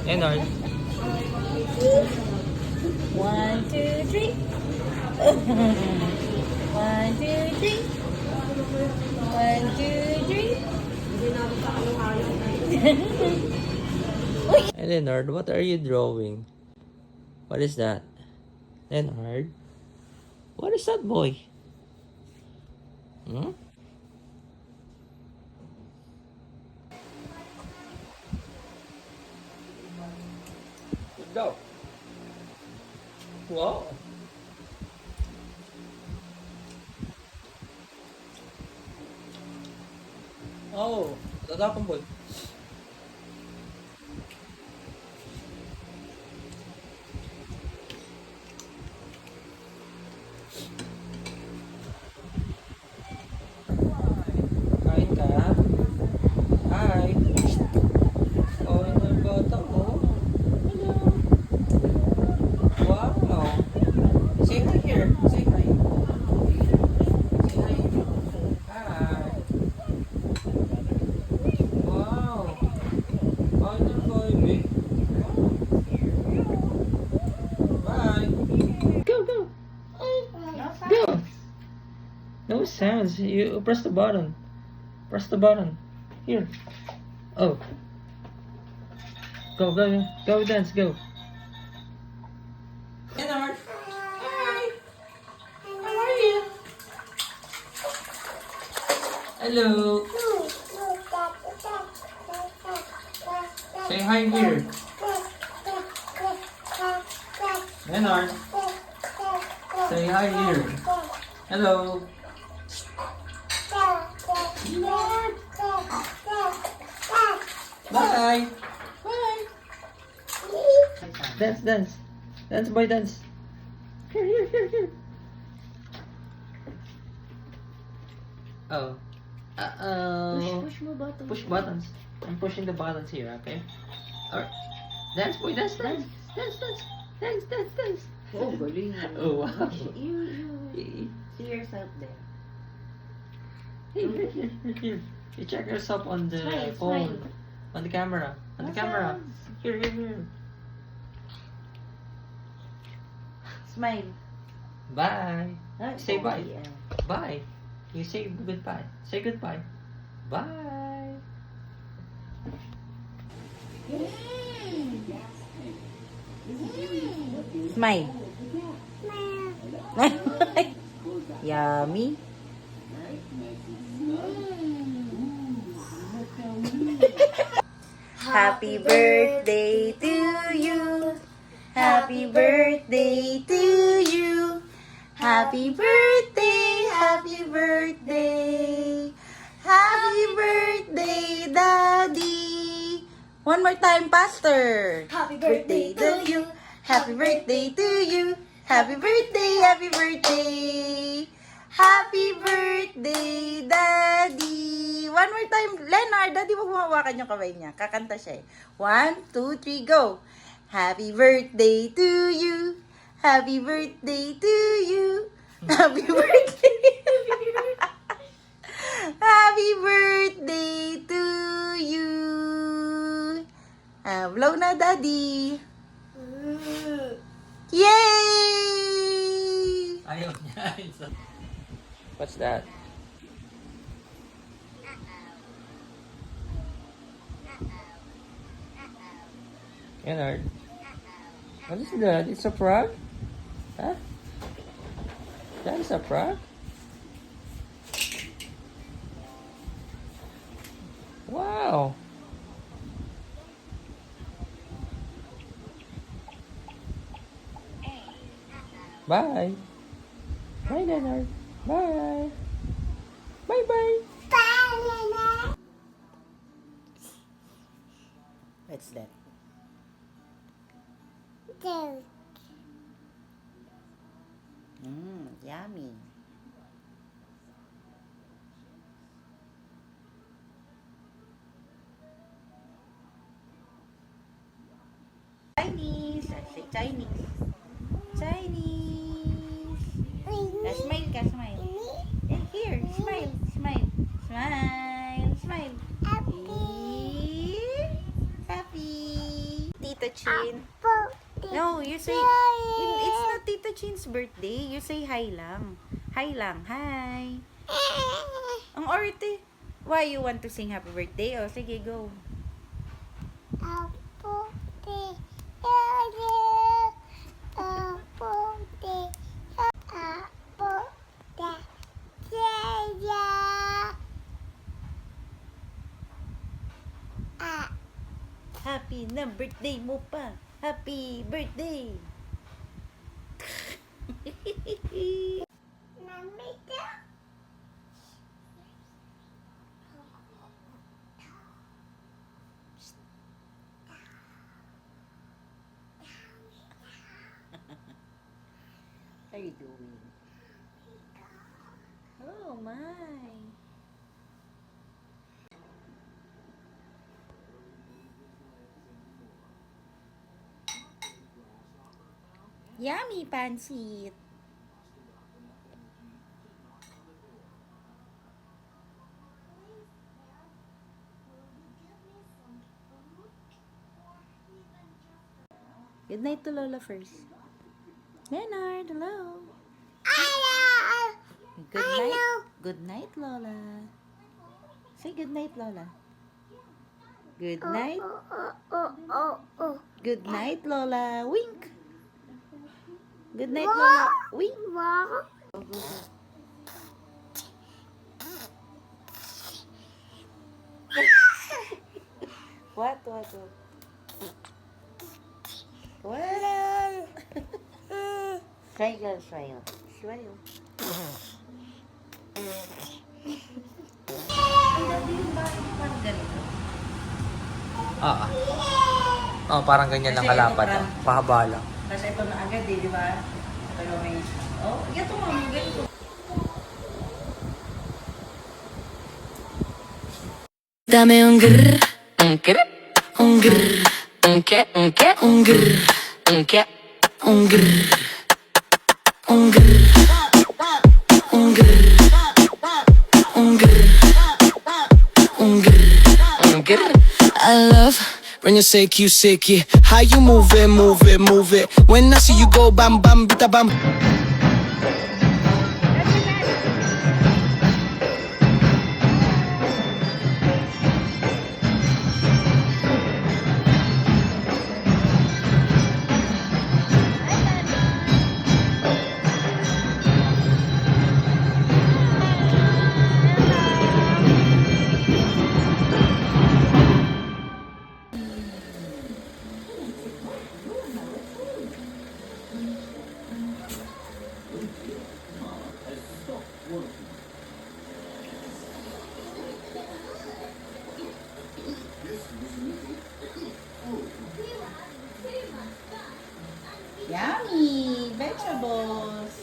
Leonard. 1, 2, 3. 1, 2, 3. 1, 2, 3. Hey, Leonard, what are you drawing? What is that? Leonard? What is that, boy? Hmm? Go. Wow. Oh, tatapon, boy. Kain ka? Hi. Oh, yung bata mo. Hello. Wow. Say hi here. Say hi. Say hi. Hi. Wow. Oh, yung baby. Bye. Go, go. Go. No sounds. You press the button. Press the button. Here. Oh. Go, go, go, dance, go. Leonard. Hi. How are you? Hello. Say hi here. Leonard. Say hi here. Hello. Leonard. Bye. Bye. Dance, dance. Dance, boy, dance. Here, here, here, here. Oh. Uh-oh. Push mo button. Push buttons. I'm pushing the buttons here, okay? Alright. Dance, boy, dance, dance. Dance, dance. Dance, dance, dance. Oh, galing. Oh, wow. You see yourself there. Hey, here, here, here, here. You check yourself on the Smile, phone. smile. On the camera. On the camera. Here, here, here. Smile. Bye. Ah, Say bye. yeah. Bye. You say goodbye. Say goodbye. Bye. Smile. Yummy. Happy birthday to you. Happy birthday to you. Happy birthday, happy birthday. Happy birthday, Daddy. One more time, Pastor. Happy birthday to you. Happy birthday to you. Happy birthday, happy birthday. Happy birthday, Daddy. One more time, Leonard. Daddy, wag mo hawakan yung kamay niya. Kakanta siya eh. 1, 2, 3, go. Happy birthday to you. Happy birthday to you. Happy birthday. Happy birthday to you. Blow na, Daddy. Yay! Ayaw niya. What's that? Leonard. What is that? It's a frog? Huh? That is a frog? Wow. Bye. Bye, Leonard. Bye. Bye-bye. What's that? Yummy. Chinese. I say Chinese. Chinese. Smile ka, smile. And here, smile, smile. Smile, smile. Happy. Happy. Tita Chin. No, you say, it's not Tita Chin's birthday. You say hi lang. Hi lang. Hi. Ang orte. Why you want to sing happy birthday? Oh, sige, go. Happy na birthday mo pa. Happy birthday. What are you doing? Oh my. Yummy pansit. Good night to Lola first. Leonard, hello. Good night. Good night, Lola. Say good night, Lola. Good night. Good night, Lola. Wink. Good night, Lola. Wink. What? What? Smile, smile. Smile. Ang dati yung bahay parang ganito. Ah. Oh, parang ganyan lang kalapad. Pahaba lang. Kasi ito na agad di ba? Pero may... Oh, ito mo, ganito. Dame un grr, un grr, un grr, un que, un que, un grr, un que, un grr, un grr, un grr, un grr, un grr, un grr. I love when you say you sick it. How you move it, move it, move it. When I see you go bam bam bita bam. Yummy! Vegetables!